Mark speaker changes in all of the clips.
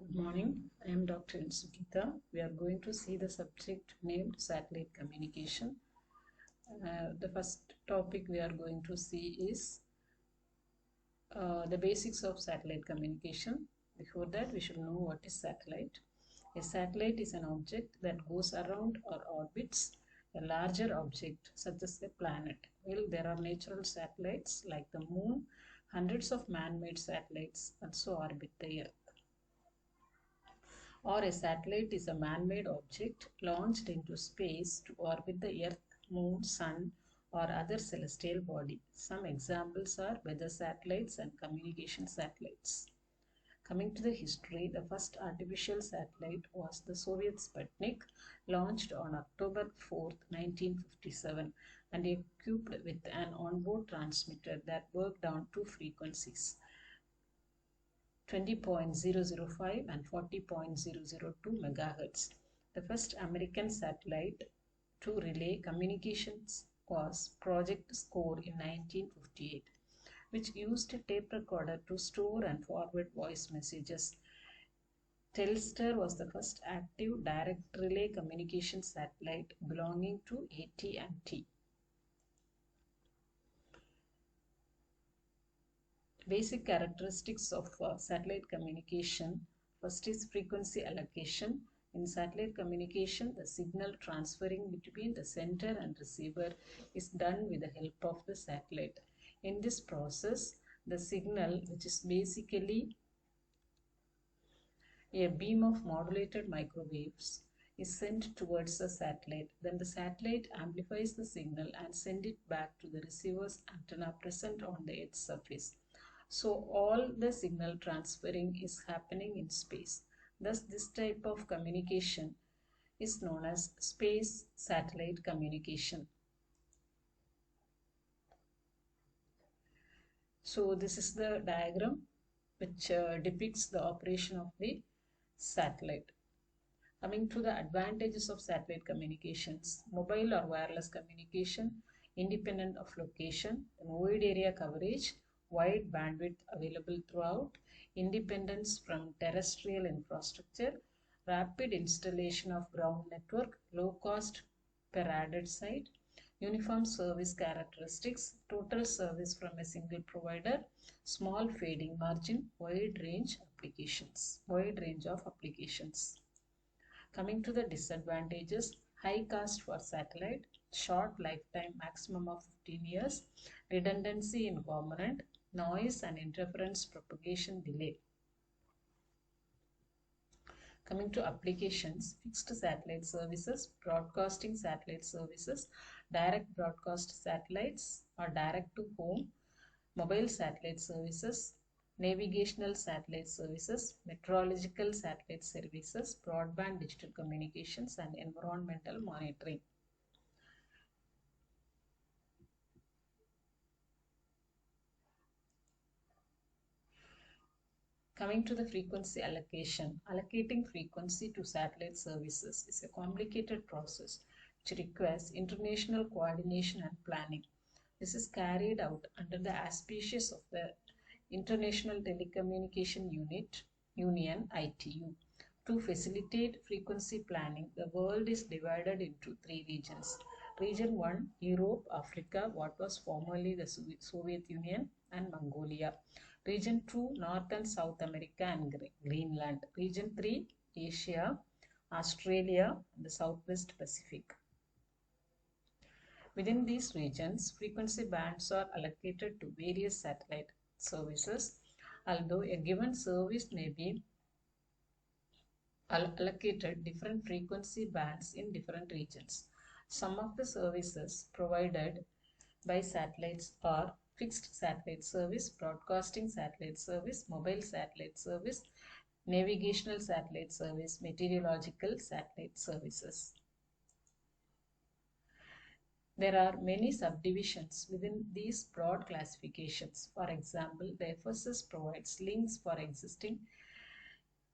Speaker 1: Good morning. I am Dr. Sukita. We are going to see the subject named satellite communication. The first topic we are going to see is the basics of satellite communication. Before that, we should know what is satellite. A satellite is an object that goes around or orbits a larger object, such as a planet. Well, there are natural satellites like the moon. Hundreds of man-made satellites also orbit the Earth. Or a satellite is a man-made object launched into space to orbit the Earth, Moon, Sun, or other celestial body. Some examples are weather satellites and communication satellites. Coming to the history, the first artificial satellite was the Soviet Sputnik, launched on October 4, 1957, and equipped with an onboard transmitter that worked on two frequencies, 20.005 and 40.002 MHz. The first American satellite to relay communications was Project Score in 1958, which used a tape recorder to store and forward voice messages. Telstar was the first active direct relay communication satellite belonging to AT&T. Basic characteristics of satellite communication. First is frequency allocation. In satellite communication, the signal transferring between the sender and receiver is done with the help of the satellite. In this process, the signal, which is basically a beam of modulated microwaves, is sent towards the satellite. Then the satellite amplifies the signal and sends it back to the receiver's antenna present on the Earth's surface. So all the signal transferring is happening in space. Thus, this type of communication is known as space satellite communication. So this is the diagram which depicts the operation of the satellite. Coming to the advantages of satellite communications: mobile or wireless communication, independent of location, wide area coverage, wide bandwidth available throughout, independence from terrestrial infrastructure, rapid installation of ground network, low cost per added site, uniform service characteristics, total service from a single provider, small fading margin, wide range of applications. Coming to the disadvantages: high cost for satellite, short lifetime maximum of 15 years, redundancy in component, noise and interference propagation delay. Coming to applications: fixed satellite services, broadcasting satellite services, direct broadcast satellites or direct to home, mobile satellite services, navigational satellite services, meteorological satellite services, broadband digital communications, and environmental monitoring. Coming to the frequency allocation, allocating frequency to satellite services is a complicated process which requires international coordination and planning. This is carried out under the auspices of the International Telecommunication Union (ITU). To facilitate frequency planning, the world is divided into three regions. Region 1, Europe, Africa, what was formerly the Soviet Union, and Mongolia. Region 2, North and South America and Greenland. Region 3, Asia, Australia, and the Southwest Pacific. Within these regions, frequency bands are allocated to various satellite services, although a given service may be allocated different frequency bands in different regions. Some of the services provided by satellites are fixed satellite service, broadcasting satellite service, mobile satellite service, navigational satellite service, meteorological satellite services. There are many subdivisions within these broad classifications. For example, the FSS provides links for existing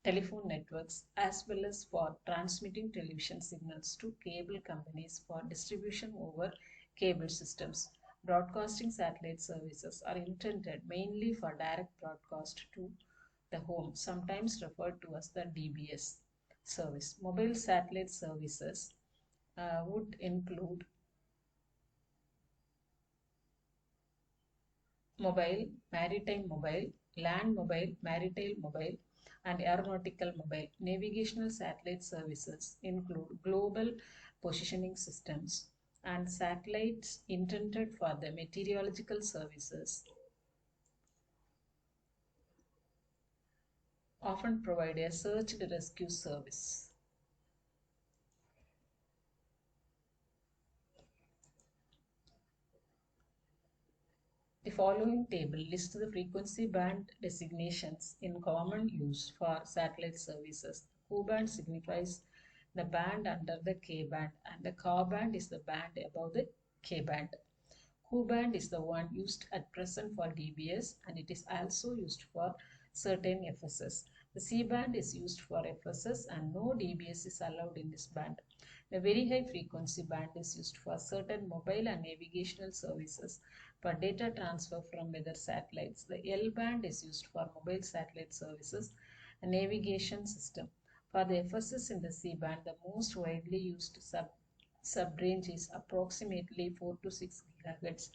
Speaker 1: telephone networks as well as for transmitting television signals to cable companies for distribution over cable systems. Broadcasting satellite services are intended mainly for direct broadcast to the home, sometimes referred to as the DBS service. Mobile satellite services would include mobile, maritime mobile, land mobile, maritime mobile, and aeronautical mobile. Navigational satellite services include global positioning systems and satellites intended for the meteorological services often provide a search and rescue service. The following table lists the frequency band designations in common use for satellite services. Q band signifies the band under the K band, and the Ka band is the band above the K band. Q band is the one used at present for DBS, and it is also used for certain FSS. The C band is used for FSS, and no DBS is allowed in this band. The very high frequency band is used for certain mobile and navigational services for data transfer from weather satellites. The L band is used for mobile satellite services and navigation system. For the FSS in the C band, the most widely used subrange is approximately 4 to 6 GHz.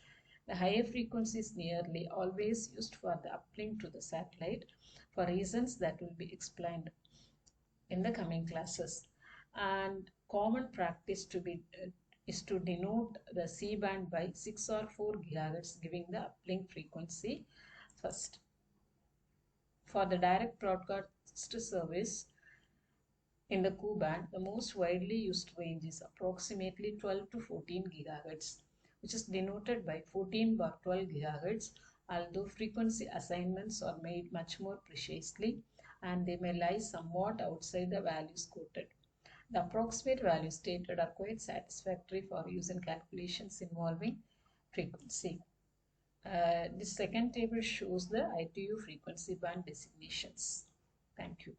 Speaker 1: The higher frequency is nearly always used for the uplink to the satellite for reasons that will be explained in the coming classes. And common practice is to denote the C band by 6 or 4 GHz, giving the uplink frequency first. For the direct broadcast service in the Q band, the most widely used range is approximately 12 to 14 GHz, which is denoted by 14 by 12 GHz, although frequency assignments are made much more precisely and they may lie somewhat outside the values quoted. The approximate values stated are quite satisfactory for use in calculations involving frequency. This second table shows the ITU frequency band designations. Thank you.